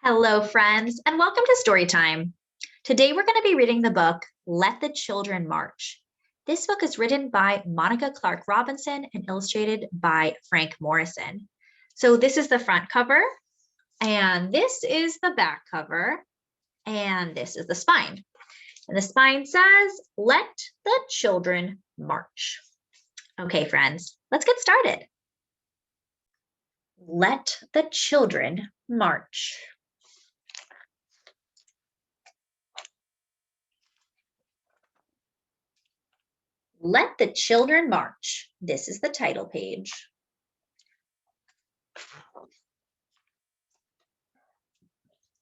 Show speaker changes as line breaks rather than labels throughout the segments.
Hello, friends, and welcome to Storytime. Today we're going to be reading the book, Let the Children March. This book is written by Monica Clark Robinson and illustrated by Frank Morrison. So this is the front cover, and this is the back cover, and this is the spine. And the spine says, Let the Children March. Okay, friends, let's get started. Let the children march. Let the Children March. This is the title page.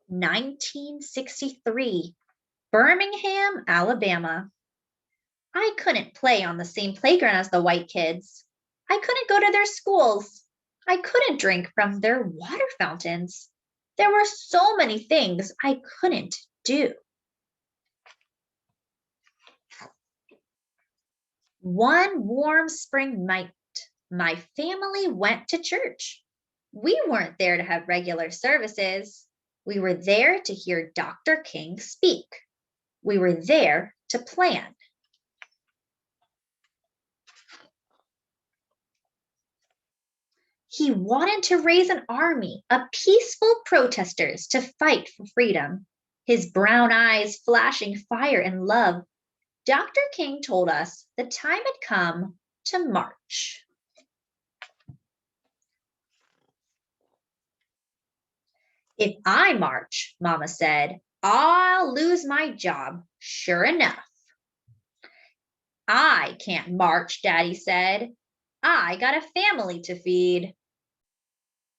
"1963, Birmingham, Alabama. I couldn't play on the same playground as the white kids. I couldn't go to their schools. I couldn't drink from their water fountains. There were so many things I couldn't do. One warm spring night, my family went to church. We weren't there to have regular services. We were there to hear Dr. King speak. We were there to plan. He wanted to raise an army of peaceful protesters to fight for freedom. His brown eyes flashing fire and love. Dr. King told us the time had come to march. If I march, Mama said, I'll lose my job, sure enough. I can't march, Daddy said. I got a family to feed.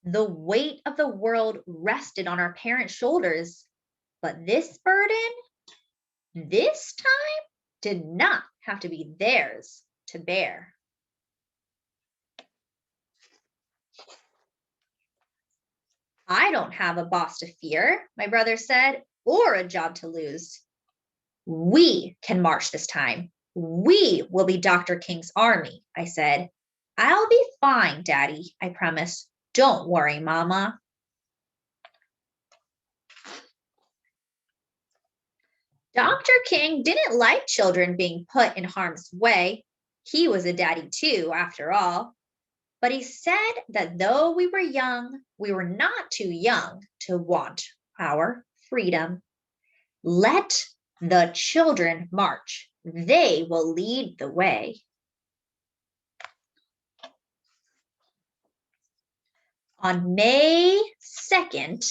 The weight of the world rested on our parents' shoulders, but this burden, this time, did not have to be theirs to bear. I don't have a boss to fear, my brother said, or a job to lose. We can march this time. We will be Dr. King's army, I said. I'll be fine, Daddy, I promised. Don't worry, Mama. Dr. King didn't like children being put in harm's way. He was a daddy too, after all. But he said that though we were young, we were not too young to want our freedom. Let the children march. They will lead the way. On May 2nd,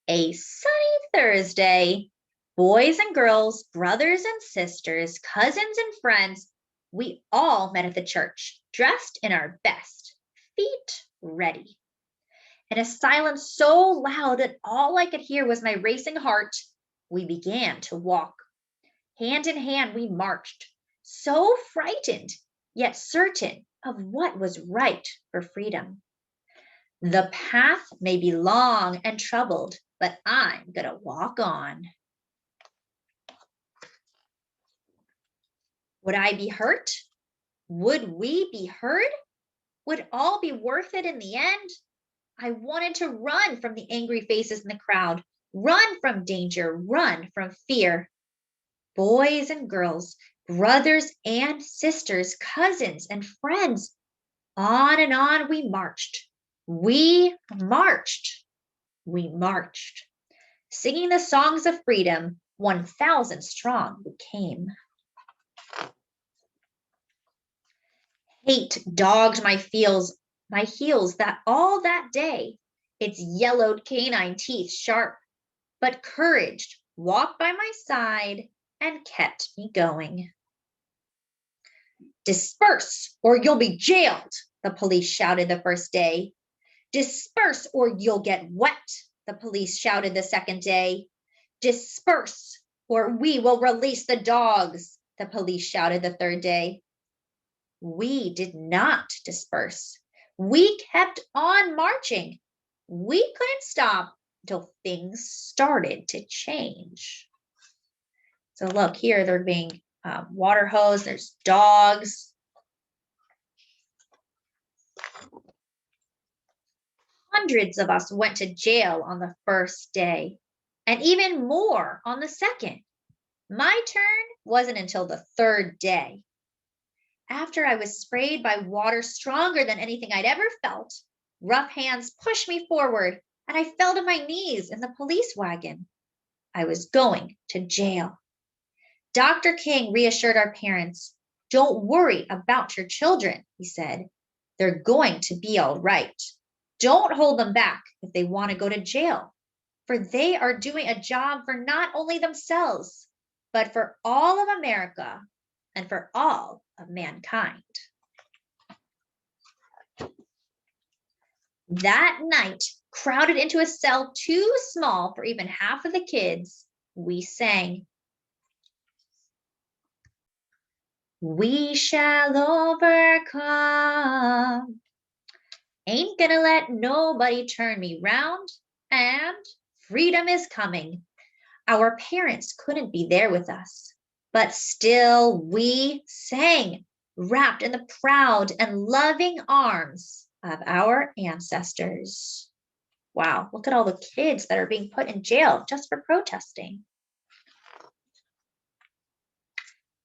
a sunny Thursday, boys and girls, brothers and sisters, cousins and friends, we all met at the church, dressed in our best, feet ready. In a silence so loud that all I could hear was my racing heart, we began to walk. Hand in hand, we marched, so frightened, yet certain of what was right for freedom. The path may be long and troubled, but I'm gonna walk on. Would I be hurt? Would we be heard? Would all be worth it in the end? I wanted to run from the angry faces in the crowd, run from danger, run from fear. Boys and girls, brothers and sisters, cousins and friends, on and on we marched. We marched. We marched. Singing the songs of freedom, 1,000 strong we came. Hate dogged my heels that all that day, its yellowed canine teeth sharp, but courage walked by my side and kept me going. Disperse or you'll be jailed, the police shouted the first day. Disperse or you'll get wet, the police shouted the second day. Disperse or we will release the dogs, the police shouted the third day. We did not disperse. We kept on marching. We couldn't stop until things started to change. So look here, they're being water hosed. There's dogs. Hundreds of us went to jail on the first day, and even more on the second. My turn wasn't until the third day. After I was sprayed by water stronger than anything I'd ever felt, rough hands pushed me forward, and I fell to my knees in the police wagon. I was going to jail. Dr. King reassured our parents. "Don't worry about your children," he said. "They're going to be all right. Don't hold them back if they want to go to jail, for they are doing a job for not only themselves, but for all of America and for all of mankind." That night, crowded into a cell too small for even half of the kids, we sang, "We shall overcome. Ain't gonna let nobody turn me round, and freedom is coming." Our parents couldn't be there with us, but still we sang, wrapped in the proud and loving arms of our ancestors. Wow, look at all the kids that are being put in jail just for protesting.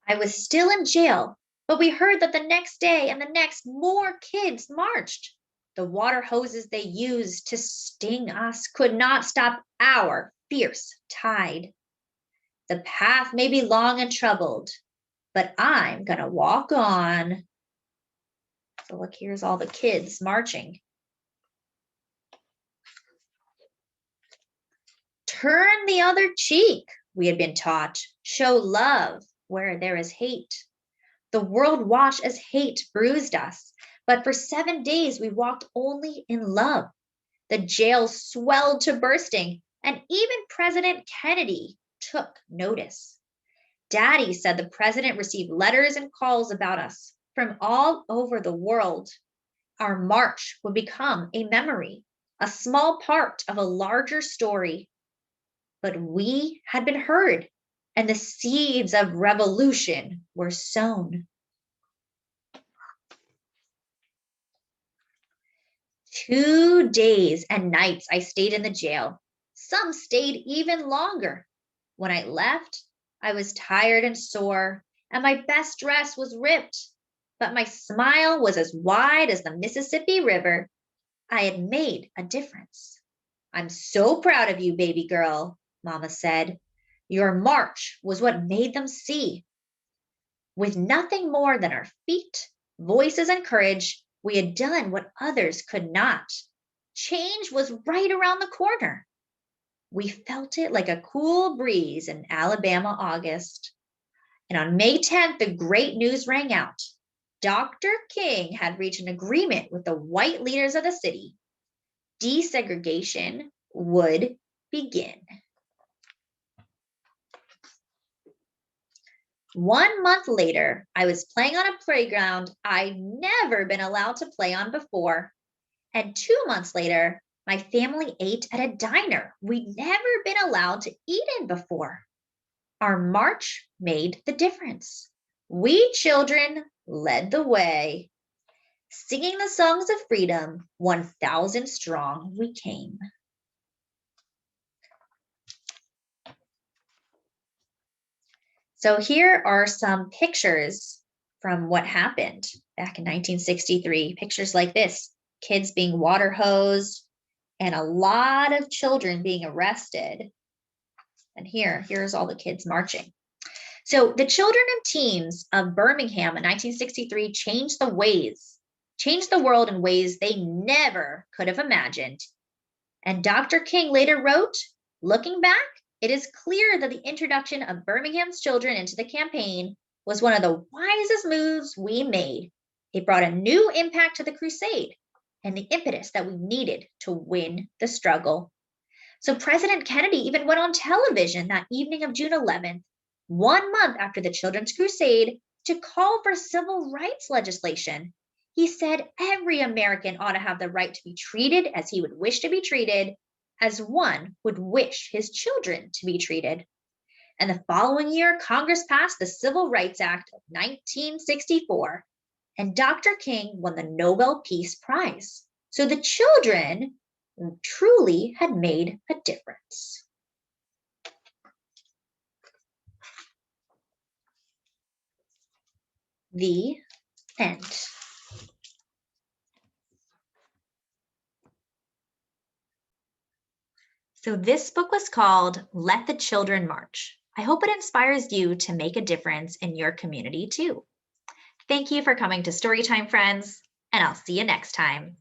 I was still in jail, but we heard that the next day and the next more kids marched. The water hoses they used to sting us could not stop our fierce tide. The path may be long and troubled, but I'm gonna walk on. So look, here's all the kids marching. Turn the other cheek, we had been taught. Show love where there is hate. The world watched as hate bruised us, but for 7 days we walked only in love. The jail swelled to bursting, and even President Kennedy took notice. Daddy said the president received letters and calls about us from all over the world. Our march would become a memory, a small part of a larger story. But we had been heard, and the seeds of revolution were sown. 2 days and nights I stayed in the jail. Some stayed even longer. When I left, I was tired and sore, and my best dress was ripped, but my smile was as wide as the Mississippi River. I had made a difference. "I'm so proud of you, baby girl," Mama said. "Your march was what made them see." With nothing more than our feet, voices, and courage, we had done what others could not. Change was right around the corner. We felt it like a cool breeze in Alabama August. And on May 10th, the great news rang out. Dr. King had reached an agreement with the white leaders of the city. Desegregation would begin. 1 month later, I was playing on a playground I'd never been allowed to play on before. And 2 months later, my family ate at a diner we'd never been allowed to eat in before. Our march made the difference. We children led the way. Singing the songs of freedom, 1,000 strong we came. So here are some pictures from what happened back in 1963. Pictures like this, kids being water hosed and a lot of children being arrested. And here's all the kids marching. So the children and teens of Birmingham in 1963 changed the world in ways they never could have imagined. And Dr. King later wrote, "Looking back, it is clear that the introduction of Birmingham's children into the campaign was one of the wisest moves we made. It brought a new impact to the crusade and the impetus that we needed to win the struggle." So President Kennedy even went on television that evening of June 11th, 1 month after the Children's Crusade, to call for civil rights legislation. He said every American ought to have the right to be treated as he would wish to be treated, as one would wish his children to be treated. And the following year, Congress passed the Civil Rights Act of 1964, and Dr. King won the Nobel Peace Prize. So the children who truly had made a difference. The end. So this book was called Let the Children March. I hope it inspires you to make a difference in your community too. Thank you for coming to Storytime, friends, and I'll see you next time.